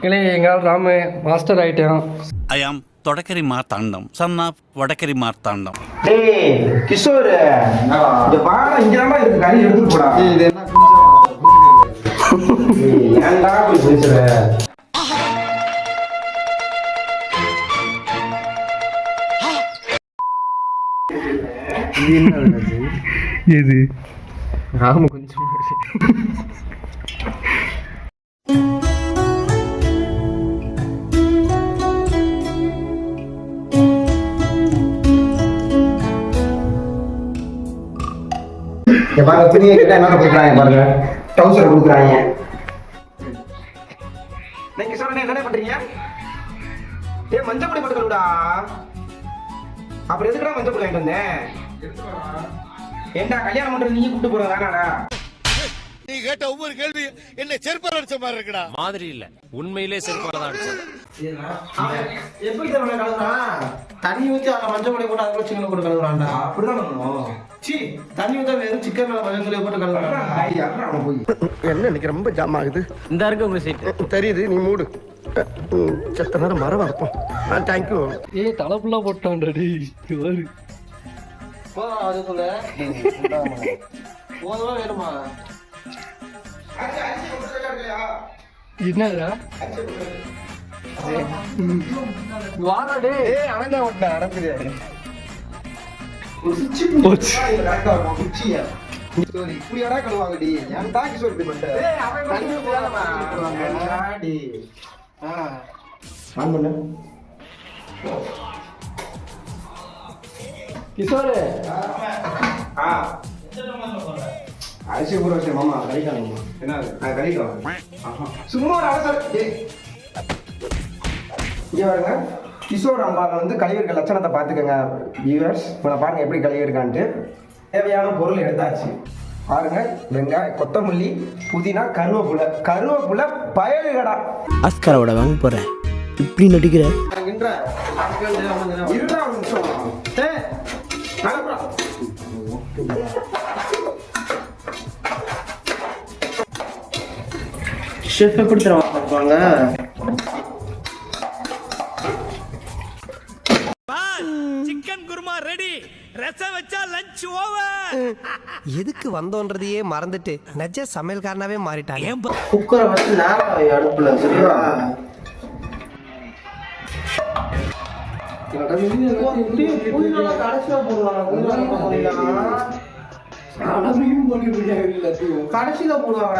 மக்களே எங்களால் ராமு மாஸ்டர் ஆயிட்டோம். ஐ ஆம் தொடக்கரி மார்த்தாண்டம் சன் ஆஃப் வடக்கரி மார்த்தாண்டம். டேய் கிஷோர் இந்த பானை இங்கதான்டா இருக்கு, கறி எடுத்துட்டு போடா. இது என்ன ஏன்டா இப்படி பேசுற? எது ராமு கொஞ்சம் பாருங்க, துணியை கிட்ட என்ன கொடுக்குறாங்க பாருங்க, டவுசர் கொடுக்குறாங்க. நீங்க சொல்லுங்க என்ன பண்றீங்க? ஏ மஞ்சள் பொடி போட்டு கழுவுடா. அப்புறம் எதுக்குடா மஞ்சள் பொடி வாங்கிட்டு வந்தேன்? ஏண்டா கல்யாணம் பண்றது நீ கூப்பிட்டு போற வேணாடா? நீ கேட்ட ஒவ்வொரு கேள்வி என்ன செருப்பால அடிச்ச மாதிரி இருக்குடா. மாதிரி இல்ல, உண்மையிலே செருப்பால தான் அடிச்சது. எப்படி தரணும் கழுவுறான்? தண்ணி ஊற்றி அதில் மஞ்சள் பொடி போட்டு அதில் சிக்கன் போட்டு கழுவுறான்டா. அப்படிதான் பண்ணணும். சி தண்ணி ஊற்ற வெறும் சிக்கன் மஞ்சள் பொடி போட்டு கழுவுறான். போய் என்ன இன்னைக்கு ரொம்ப ஜாம் ஆகுது. இந்த இருக்கு உங்க சீட் தெரியுது, நீ மூடு. செத்த நேரம் மரம் வளர்ப்போம். தேங்க்யூ. தலை ஃபுல்லா போட்டான்டி. அதுக்குள்ள போதுமா வேணுமா? என்னடா வாடா அவன் ஓட்ட நடக்குது. இப்படியாடா கழுவாங்கடி. என் தாக்கி சொல்லி கிஷோரு அரிசி ஊற வச்ச மாமா கறிக்கணும். என்ன கறிக்கலாம் சும்மா ஒரு அவசரம். இங்கே பாருங்க, கிஷோர் அம்பாவில் வந்து கழிவிருக்க லட்சணத்தை பார்த்துக்கோங்க வியூவர்ஸ். இப்போ பாருங்க எப்படி கழிவிருக்கான்ட்டு. தேவையான பொருள் எடுத்தாச்சு பாருங்க. வெங்காயம், கொத்தமல்லி, புதினா, கருவேப்பிலை பயலுகடா. ஆஸ்காரோட வாங்க போறேன். இப்படி நடிக்கிற இருடா ஒரு நிமிஷம். ஷெஃப் எப்படி தருவாங்க? Chicken kurma ready. ரசம் வச்சா லஞ்ச் ஓவர். எதுக்கு வந்தோன்றதையே மறந்துட்டு நஜ சமையல்காரனாவே மாறிட்டாங்க. குக்கரை வச்சு நேரம் அடுப்புல சரியா? கடைசியில போடுவாங்க,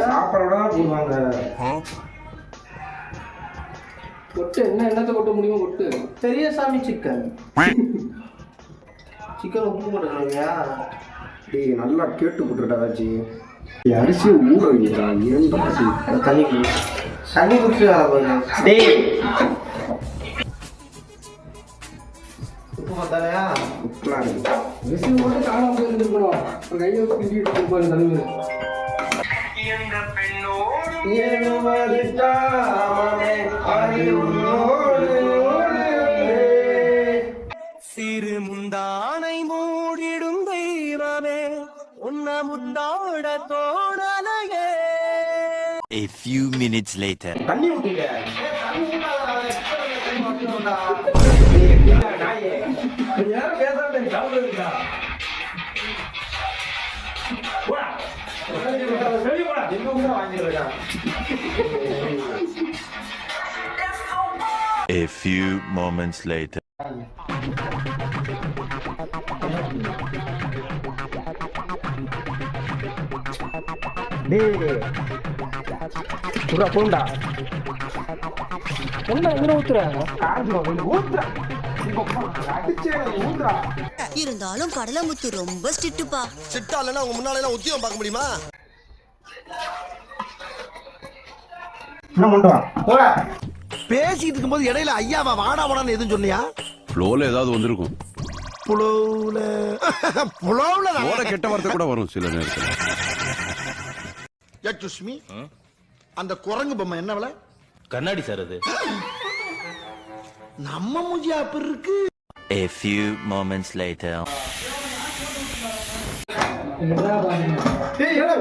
சாப்பிடறோட போடுவாங்க. கொட்டு என்ன என்னத்தை கொட்ட முடியுமோ கொட்டு. பெரிய சாமி சிக்கன் உப்பு போட்டுருக்கா? டேய் நல்லா கேட்டு போட்டுருடா ஆச்சு. அரிசியை ஊற வைக்கிறா. தண்ணி குடிச்சு டேய் உப்பு பார்த்தாலையா? உப்புலாம் இருக்கு. ரிசீவ் மட்டும் காணாம போயிருந்துருக்கணும். கையை வச்சு கிண்டிட்டு இருப்பாரு தலைவர். சிறு முந்தானை மூடிடும் தெய்வமே உன்ன முந்தாட தோணலையே. A few minutes later. தண்ணி ஊத்திங்க. A few moments later. Bonda என்ன ஊத்துற? இருந்தாலும் கடலமுத்து ரொம்ப ஸ்ட்ரிக்ட்டுப்பா. சிட்டா இல்லைன்னா உங்க முன்னால எல்லாம் உத்தியோகம் பார்க்க முடியுமா? என்ன பண்ணுவா? பேசிட்டு இருக்கும்போது இடையில ஐயாவா வாடா வாடான்னு எதுவும் சொன்னியா? ஃப்ளோல ஏதாவது வந்திருக்கும். புலவுல கெட்ட வார்த்தை கூட வரும் சில நேரத்துல. யக்ஷ்மி, அந்த குரங்கு பொம்மை என்ன விலை? கண்ணாடி சார் அது. நம்ம மூஞ்சி அப்படி இருக்கு. A few moments later.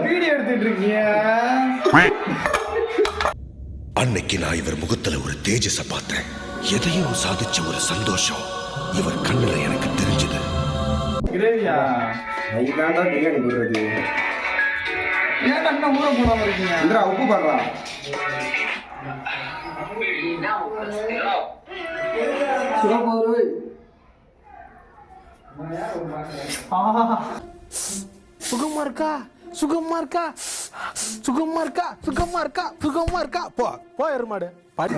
Video எடுத்துட்டு இருக்கீங்க. அன்னைக்கு நான் இவர் முகத்துல ஒரு தேஜஸ பார்த்தேன். எதையோ சாதிச்ச ஒரு சந்தோஷம் இவர் கண்ணுல எனக்கு தெரிஞ்சது. கிரேவியா நைட்டாண்டா பிரியாணி போடுறது. ஏன் அண்ணன் ஊற போடாம இருக்கீங்க? இந்திரா உப்பு பாடுறா. சிவபாரு சுகமா இருக்கா சுகமா இருக்கா சுகமா இருக்கா சுகமா இருக்கா சுகமா இருக்கா போ போ எருமாடு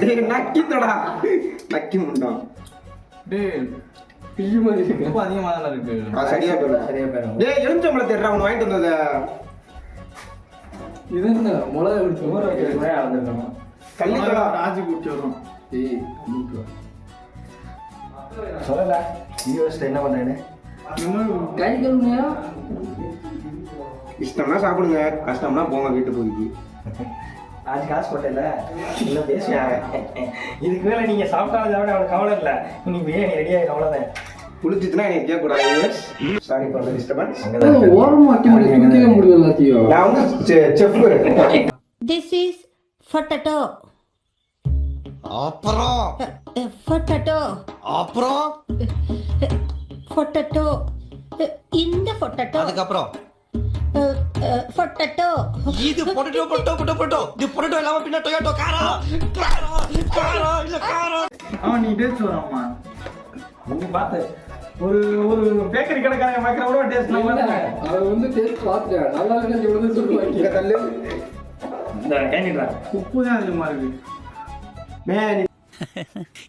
டேய் நக்கித்தடா. நக்கி முண்டான். டேய் பிஜி மாதிரி இருக்கு. ரொம்ப அதிகமா தான் இருக்கு. சரியா போயிடும். டேய் எலுமிச்சம்பழம் தேடுறா அவன் வாங்கிட்டு வந்தத. இது என்ன மிளகா எடுத்து ஊற வைக்கிறேன் அளந்துருக்கணும். கள்ளிக்கடா ராஜி குட்டி வரும். ஏய் கள்ளிக்கு சொல்லல யூஎஸ்ல என்ன பண்றேன்னு. கை கழுவுனியா? இஷ்டம்னா சாப்பிடுங்க, கஷ்டம்னா போங்க வீட்டு போய்க்கு. ஆச்சு காசு போட்டல இன்னும் பேசுவாங்க. இதுக்கு மேல நீங்க சாப்பிட்டாலும் சாப்பிட அவனுக்கு கவலை இல்லை. நீ பிரியாணி ரெடி ஆகிடும் அவ்வளோதான். குளிச்சுட்டுனா எனக்கு கேட்கக்கூடாது. Sorry for the disturbance. ஓரமா வைக்க முடியும், தூக்கிட முடியும் எல்லாத்தையும். நான் வந்து செஃப். This is potato. அப்புறம் பொட்டேட்டோ அப்புறம் பொட்டேட்டோ. இந்த பொட்டேட்டோ. அதுக்கப்புறம் பொட்டேட்டோ. இது பொட்டேட்டோ பொட்டோ பொட்டோ பொட்டோ இது பொட்டேட்டோ இல்லாம பின்ன டொயோட்டோ காரா காரா காரா இல்ல காரா. நீ டேஸ்ட் வராமா? நீ பாத்து ஒரு ஒரு பேக்கரி கடைக்காரங்க வைக்கிற கூட டேஸ்ட் நம்ம அவர் வந்து டேஸ்ட் பார்த்தேன், நல்லா இல்லைன்னு இவ்வளவு சொல்லுவாங்க. இங்க தள்ளு. இந்த கேண்டிடா உப்பு தான் அதிகமா இருக்கு. மேன்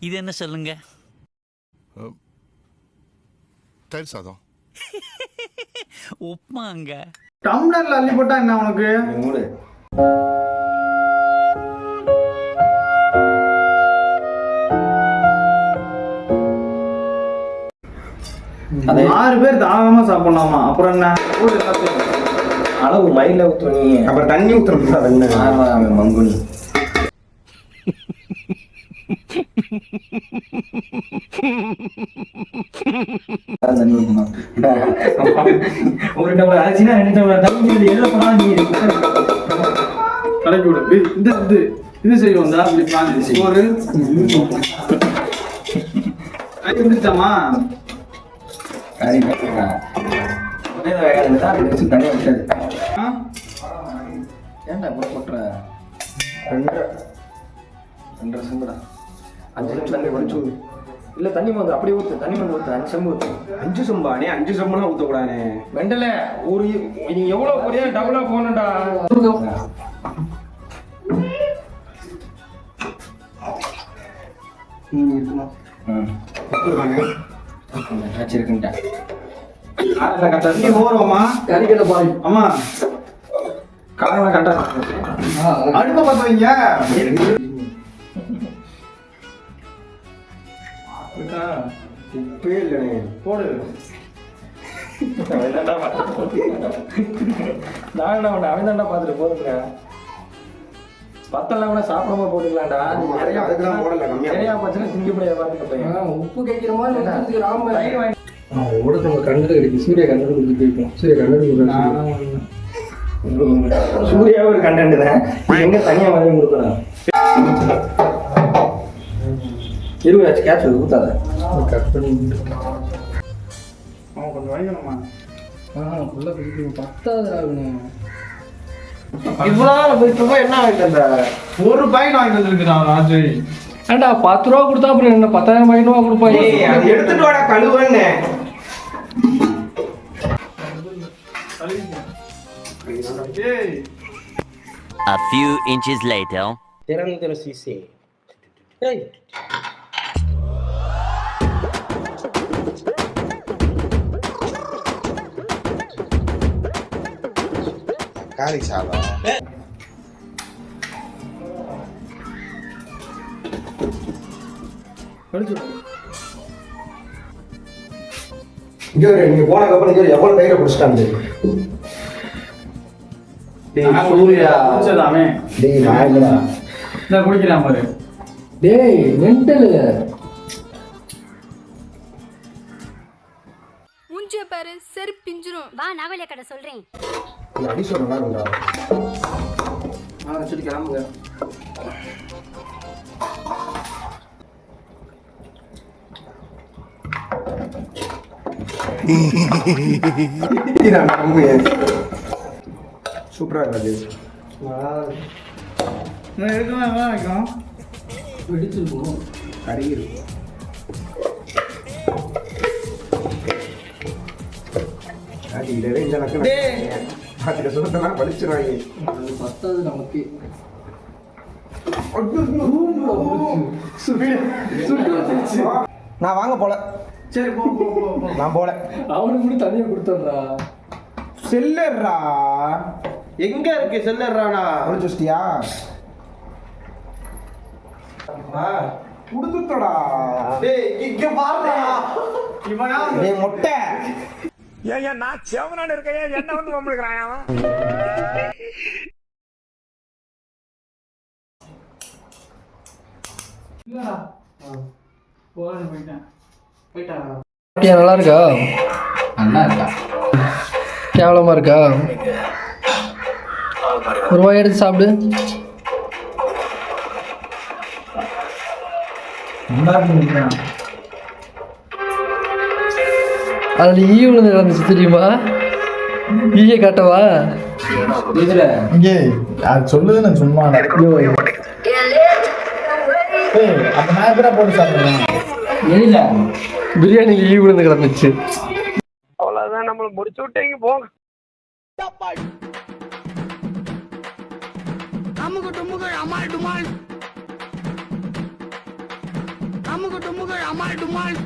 இது என்ன சொல்லுங்க? தயிர் சாதம். உப்மாங்க. டம்ளர்ல அள்ளி போட்டா என்ன உனக்கு? மூடு. அது 6 பேர் தாராளமா சாப்பிடலாமா? அப்புறம் என்ன அளவு மைல ஊத்துனீ அப்புறம் தண்ணி ஊத்துறோம். என்ன மங்குனி ஒரு டம்ளர் ஆச்சுன்னா 2 டம்ளர் தண்ணி எதுல போனா நீ கலக்கி விடு. இது இது செய்வோம். இப்படி பிளான் ஒரு வந்துச்சாமா? ஏன்டா இப்ப போட்டுற? 2.5 செம்புடா. 5 நிமிஷம் தண்ணி வடிச்சு. இல்ல தண்ணி வந்து அப்படியே ஊத்து. தண்ணி வந்து ஊத்து. 5 செம்பு ஊத்து. 5 செம்பானே? 5 செம்புனா ஊத்தக்கூடாதே. வெண்டல ஒரு நீ எவ்வளவு போறியா டபுளா போனடா. இருக்குமா? வச்சிருக்கேன்டா. தண்ணி ஓரமா கறிக்கடை பாய். ஆமா காரணம் கரெக்டா அடுப்ப பத்த வைங்க. உப்பே இல்லைண்ணே. போடு. நான் என்ன பண்ண அவன் தான்டா பாத்துட்டு போதுங்க. பத்தெல்லாம் கூட சாப்பிடாம போட்டுக்கலாம்டா. நிறைய அதுக்கெல்லாம் போடல, கம்மியா நிறையா பச்சனை திங்கப்படியா பாத்துக்கிட்டேன். உப்பு கேட்கிற மாதிரி ராம ஓடத்துல கண்ணு கிடைக்கும். சூரிய கண்ணு கொடுத்துட்டு சூரிய கண்ணு சூர்யா ஒரு கண்டென்ட் தான். எங்க தனியா மாதிரி கொடுக்கணும். இருபது கேட்ச் ஊத்தாத. கட் பண்ணி கொஞ்சம் வாங்கிக்கணுமா? ஃபுல்லா பிடிக்கும். 10வது ஆகணும். இவ்வளவு போய் என்ன வாங்கிட்டு வந்த? ஒரு பாக்கெட் வாங்கிட்டு வந்துருக்கான் ராஜு. ஏண்டா 10 ரூபா கொடுத்தா அப்புறம் என்ன 10,000 பாக்கெட் ரூபா கொடுப்பாங்க? அது எடுத்துட்டு வாடா கழுவுன்னு. A few inches later. திறந்திர சிசி. ஏய் காரி சாதம். இங்க நீங்க போனதுக்கு அப்புறம் இங்க எவ்வளவு கையில குடிச்சிட்டாங்க. சூர்யா குடிச்சதாமே. டேய் நான் இல்லடா. நான் குடிக்கிறான் பாரு. டேய் மெண்டல். மூஞ்சிய பாரு செருப்பு பிஞ்சிரும். வா நாவலே கடை சொல்றேன். அடி சொல்றா. சரி கிளம்புங்க. சூப்பரா இருக்காது. வெடிச்சிருக்கும். கறி இருக்கும். இதே இந்த பார்த்துக்க சுத்தலாம் வலிச்சிருவாங்க. அது பத்தாது நமக்கு. நான் வாங்க போல. சரி போ போ போ போ. நான் போல. அவனுக்கு கூட தனியாக கொடுத்துட்றா. செல்லர்ரா எங்க இருக்கு செல்லறானா? ஒழிச்சுட்டியா? குடுத்துட்டடா. டேய் இங்க பாருடா. இவனா டேய் மொட்டை. ஏன் நான் செவனான இருக்கேன், என்ன வந்து வம்பிழுக்கிறான் அவன்? நல்லா இருக்கா? அண்ணா இருக்கா? கேவலமா இருக்கா? ஒரு வாய் எடுத்து சாப்பிடு. அதுல ஈ விழுந்து கிடந்துச்சு தெரியுமா? ஈய காட்டவா? இங்கே அது சொல்லுது நான் சும்மா அப்ப நான் எப்படா போட்டு சாப்பிடுறேன்? பிரியாணியில் ஈ விழுந்து கிடந்துச்சு. அவ்வளவுதான், நம்மள முடிச்சு விட்டீங்க போங்க. அமுகு டுமுகள் அமால் டுமால். அமுகு டுமுகள் அமால் டுமால்.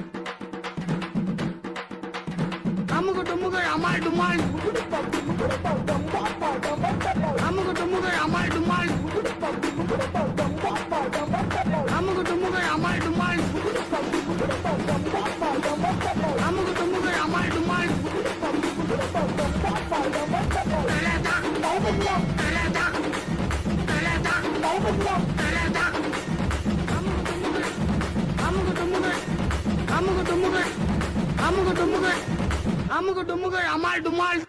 அமுகு டுமுகள் அமால் டுமால். அமுகு டுமுகள் அமால் டுமால். அமுகு டுமுகள் அமால் டுமால். அமுகு டுமுகள் அமால் டுமால். அமுகு டுமுகள் அமால் டுமால்.